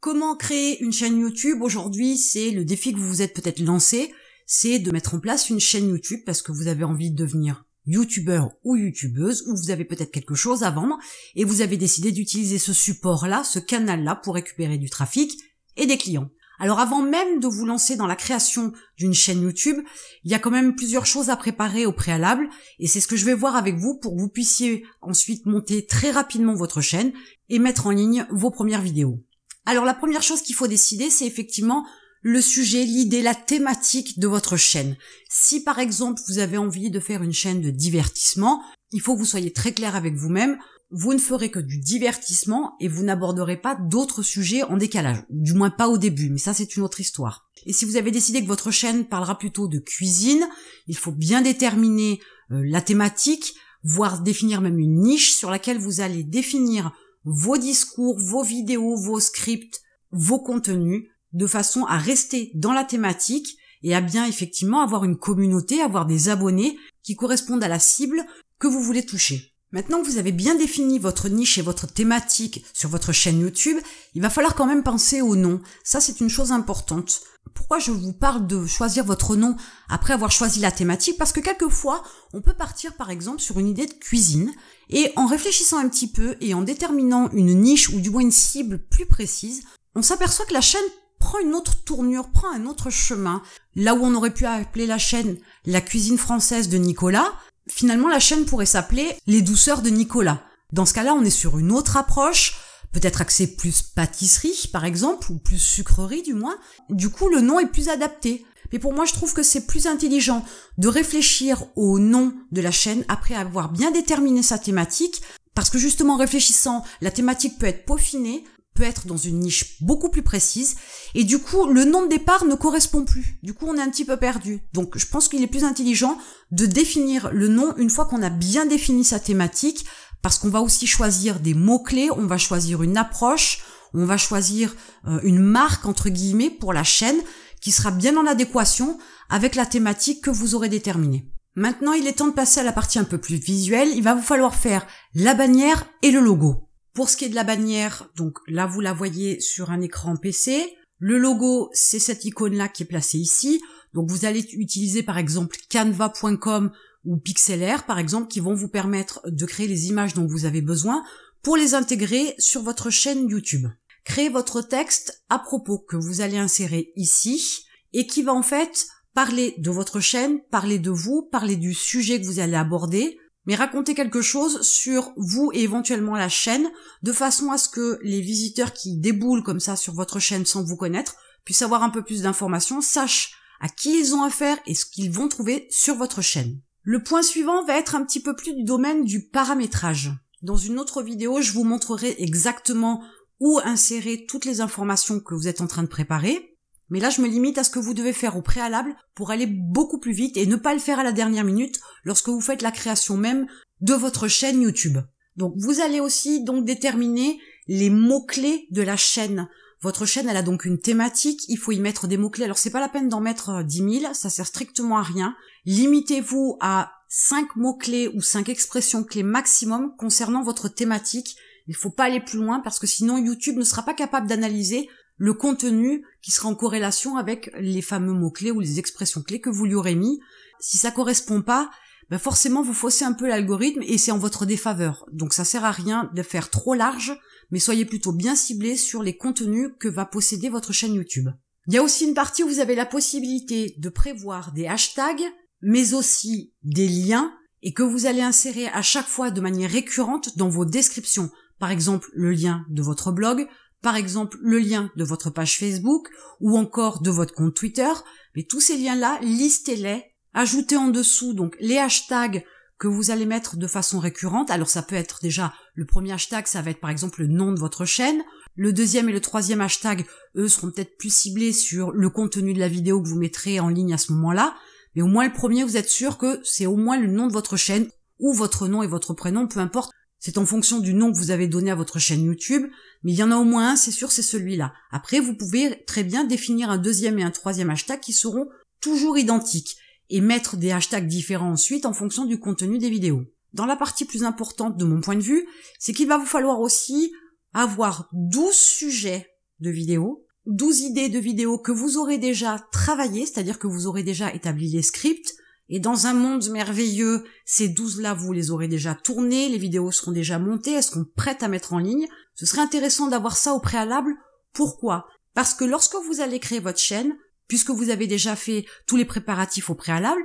Comment créer une chaîne YouTube? Aujourd'hui, c'est le défi que vous vous êtes peut-être lancé, c'est de mettre en place une chaîne YouTube parce que vous avez envie de devenir youtubeur ou youtubeuse, ou vous avez peut-être quelque chose à vendre et vous avez décidé d'utiliser ce support-là, ce canal-là pour récupérer du trafic et des clients. Alors avant même de vous lancer dans la création d'une chaîne YouTube, il y a quand même plusieurs choses à préparer au préalable et c'est ce que je vais voir avec vous pour que vous puissiez ensuite monter très rapidement votre chaîne et mettre en ligne vos premières vidéos. Alors la première chose qu'il faut décider, c'est effectivement le sujet, l'idée, la thématique de votre chaîne. Si par exemple vous avez envie de faire une chaîne de divertissement, il faut que vous soyez très clair avec vous-même. Vous ne ferez que du divertissement et vous n'aborderez pas d'autres sujets en décalage. Du moins pas au début, mais ça c'est une autre histoire. Et si vous avez décidé que votre chaîne parlera plutôt de cuisine, il faut bien déterminer la thématique, voire définir même une niche sur laquelle vous allez définir vos discours, vos vidéos, vos scripts, vos contenus, de façon à rester dans la thématique et à bien effectivement avoir une communauté, avoir des abonnés qui correspondent à la cible que vous voulez toucher. Maintenant que vous avez bien défini votre niche et votre thématique sur votre chaîne YouTube, il va falloir quand même penser au nom. Ça, c'est une chose importante. Pourquoi je vous parle de choisir votre nom après avoir choisi la thématique? Parce que quelquefois, on peut partir par exemple sur une idée de cuisine et en réfléchissant un petit peu et en déterminant une niche ou du moins une cible plus précise, on s'aperçoit que la chaîne prend une autre tournure, prend un autre chemin. Là où on aurait pu appeler la chaîne la cuisine française de Nicolas, finalement la chaîne pourrait s'appeler les douceurs de Nicolas. Dans ce cas-là, on est sur une autre approche, peut-être axée plus pâtisserie par exemple, ou plus sucrerie du moins. Du coup, le nom est plus adapté. Mais pour moi, je trouve que c'est plus intelligent de réfléchir au nom de la chaîne après avoir bien déterminé sa thématique, parce que justement en réfléchissant, la thématique peut être peaufinée, peut être dans une niche beaucoup plus précise, et du coup, le nom de départ ne correspond plus. Du coup, on est un petit peu perdu. Donc, je pense qu'il est plus intelligent de définir le nom une fois qu'on a bien défini sa thématique, parce qu'on va aussi choisir des mots-clés, on va choisir une approche, on va choisir une marque, entre guillemets, pour la chaîne, qui sera bien en adéquation avec la thématique que vous aurez déterminée. Maintenant, il est temps de passer à la partie un peu plus visuelle. Il va vous falloir faire la bannière et le logo. Pour ce qui est de la bannière, donc là vous la voyez sur un écran PC. Le logo, c'est cette icône-là qui est placée ici. Donc vous allez utiliser par exemple canva.com ou Pixlr par exemple qui vont vous permettre de créer les images dont vous avez besoin pour les intégrer sur votre chaîne YouTube. Créez votre texte à propos que vous allez insérer ici et qui va en fait parler de votre chaîne, parler de vous, parler du sujet que vous allez aborder, mais raconter quelque chose sur vous et éventuellement la chaîne, de façon à ce que les visiteurs qui déboulent comme ça sur votre chaîne sans vous connaître puissent avoir un peu plus d'informations, sachent à qui ils ont affaire et ce qu'ils vont trouver sur votre chaîne. Le point suivant va être un petit peu plus du domaine du paramétrage. Dans une autre vidéo, je vous montrerai exactement où insérer toutes les informations que vous êtes en train de préparer. Mais là, je me limite à ce que vous devez faire au préalable pour aller beaucoup plus vite et ne pas le faire à la dernière minute lorsque vous faites la création même de votre chaîne YouTube. Donc, vous allez aussi donc déterminer les mots-clés de la chaîne. Votre chaîne, elle a donc une thématique, il faut y mettre des mots-clés. Alors, c'est pas la peine d'en mettre 10 000, ça sert strictement à rien. Limitez-vous à 5 mots-clés ou 5 expressions clés maximum concernant votre thématique. Il faut pas aller plus loin parce que sinon YouTube ne sera pas capable d'analyser le contenu qui sera en corrélation avec les fameux mots-clés ou les expressions clés que vous lui aurez mis. Si ça correspond pas, forcément vous faussez un peu l'algorithme et c'est en votre défaveur. Donc ça sert à rien de faire trop large, mais soyez plutôt bien ciblés sur les contenus que va posséder votre chaîne YouTube. Il y a aussi une partie où vous avez la possibilité de prévoir des hashtags, mais aussi des liens, et que vous allez insérer à chaque fois de manière récurrente dans vos descriptions. Par exemple, le lien de votre blog, par exemple le lien de votre page Facebook ou encore de votre compte Twitter. Mais tous ces liens-là, listez-les, ajoutez en dessous donc les hashtags que vous allez mettre de façon récurrente. Alors ça peut être déjà, le premier hashtag, ça va être par exemple le nom de votre chaîne. Le deuxième et le troisième hashtag, eux, seront peut-être plus ciblés sur le contenu de la vidéo que vous mettrez en ligne à ce moment-là. Mais au moins le premier, vous êtes sûr que c'est au moins le nom de votre chaîne ou votre nom et votre prénom, peu importe. C'est en fonction du nom que vous avez donné à votre chaîne YouTube, mais il y en a au moins un, c'est sûr, c'est celui-là. Après, vous pouvez très bien définir un deuxième et un troisième hashtag qui seront toujours identiques et mettre des hashtags différents ensuite en fonction du contenu des vidéos. Dans la partie plus importante de mon point de vue, c'est qu'il va vous falloir aussi avoir 12 sujets de vidéos, 12 idées de vidéos que vous aurez déjà travaillées, c'est-à-dire que vous aurez déjà établi les scripts, et dans un monde merveilleux, ces 12-là, vous les aurez déjà tournées, les vidéos seront déjà montées, elles seront prêtes à mettre en ligne. Ce serait intéressant d'avoir ça au préalable. Pourquoi ? Parce que lorsque vous allez créer votre chaîne, puisque vous avez déjà fait tous les préparatifs au préalable,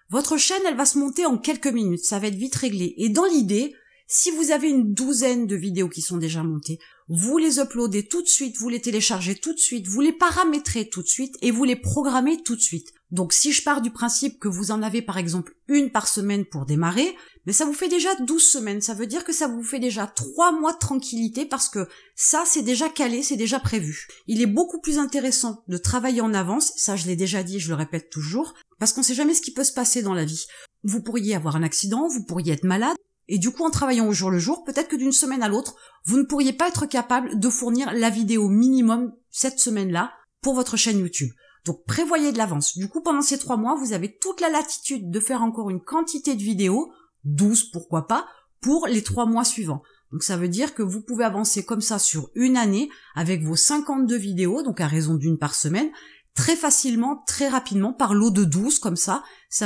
votre chaîne, elle va se monter en quelques minutes, ça va être vite réglé. Et dans l'idée, si vous avez une douzaine de vidéos qui sont déjà montées, vous les uploadez tout de suite, vous les téléchargez tout de suite, vous les paramétrez tout de suite et vous les programmez tout de suite. Donc si je pars du principe que vous en avez par exemple une par semaine pour démarrer, mais ça vous fait déjà 12 semaines, ça veut dire que ça vous fait déjà 3 mois de tranquillité parce que ça c'est déjà calé, c'est déjà prévu. Il est beaucoup plus intéressant de travailler en avance, ça je l'ai déjà dit, je le répète toujours, parce qu'on sait jamais ce qui peut se passer dans la vie. Vous pourriez avoir un accident, vous pourriez être malade, et du coup, en travaillant au jour le jour, peut-être que d'une semaine à l'autre, vous ne pourriez pas être capable de fournir la vidéo minimum cette semaine-là pour votre chaîne YouTube. Donc, prévoyez de l'avance. Du coup, pendant ces 3 mois, vous avez toute la latitude de faire encore une quantité de vidéos, 12 pourquoi pas, pour les 3 mois suivants. Donc, ça veut dire que vous pouvez avancer comme ça sur une année avec vos 52 vidéos, donc à raison d'une par semaine, très facilement, très rapidement, par lot de 12 comme ça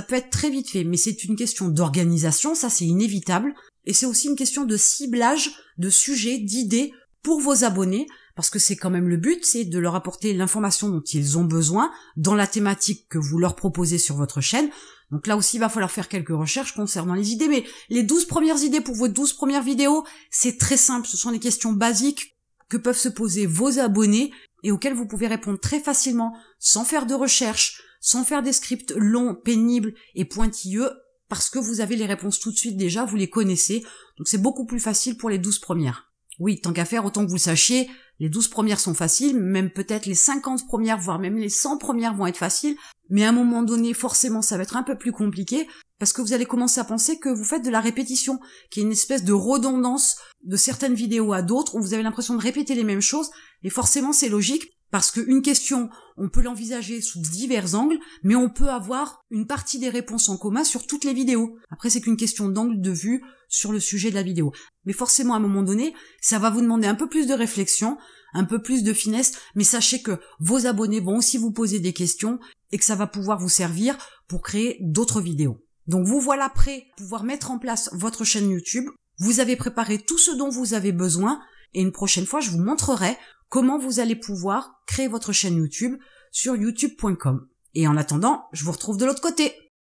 peut être très vite fait, mais c'est une question d'organisation, ça c'est inévitable, et c'est aussi une question de ciblage, de sujets, d'idées pour vos abonnés, parce que c'est quand même le but, c'est de leur apporter l'information dont ils ont besoin dans la thématique que vous leur proposez sur votre chaîne. Donc là aussi, il va falloir faire quelques recherches concernant les idées, mais les 12 premières idées pour vos 12 premières vidéos, c'est très simple, ce sont des questions basiques que peuvent se poser vos abonnés, et auxquels vous pouvez répondre très facilement, sans faire de recherche, sans faire des scripts longs, pénibles et pointilleux, parce que vous avez les réponses tout de suite déjà, vous les connaissez, donc c'est beaucoup plus facile pour les 12 premières. Oui, tant qu'à faire, autant que vous le sachiez, les 12 premières sont faciles, même peut-être les 50 premières, voire même les 100 premières vont être faciles, mais à un moment donné, forcément, ça va être un peu plus compliqué, parce que vous allez commencer à penser que vous faites de la répétition, qu'il y a une espèce de redondance de certaines vidéos à d'autres, où vous avez l'impression de répéter les mêmes choses, et forcément c'est logique, parce qu'une question, on peut l'envisager sous divers angles, mais on peut avoir une partie des réponses en commun sur toutes les vidéos. Après, c'est qu'une question d'angle de vue sur le sujet de la vidéo. Mais forcément, à un moment donné, ça va vous demander un peu plus de réflexion, un peu plus de finesse, mais sachez que vos abonnés vont aussi vous poser des questions, et que ça va pouvoir vous servir pour créer d'autres vidéos. Donc vous voilà prêt à pouvoir mettre en place votre chaîne YouTube. Vous avez préparé tout ce dont vous avez besoin et une prochaine fois, je vous montrerai comment vous allez pouvoir créer votre chaîne YouTube sur youtube.com. Et en attendant, je vous retrouve de l'autre côté.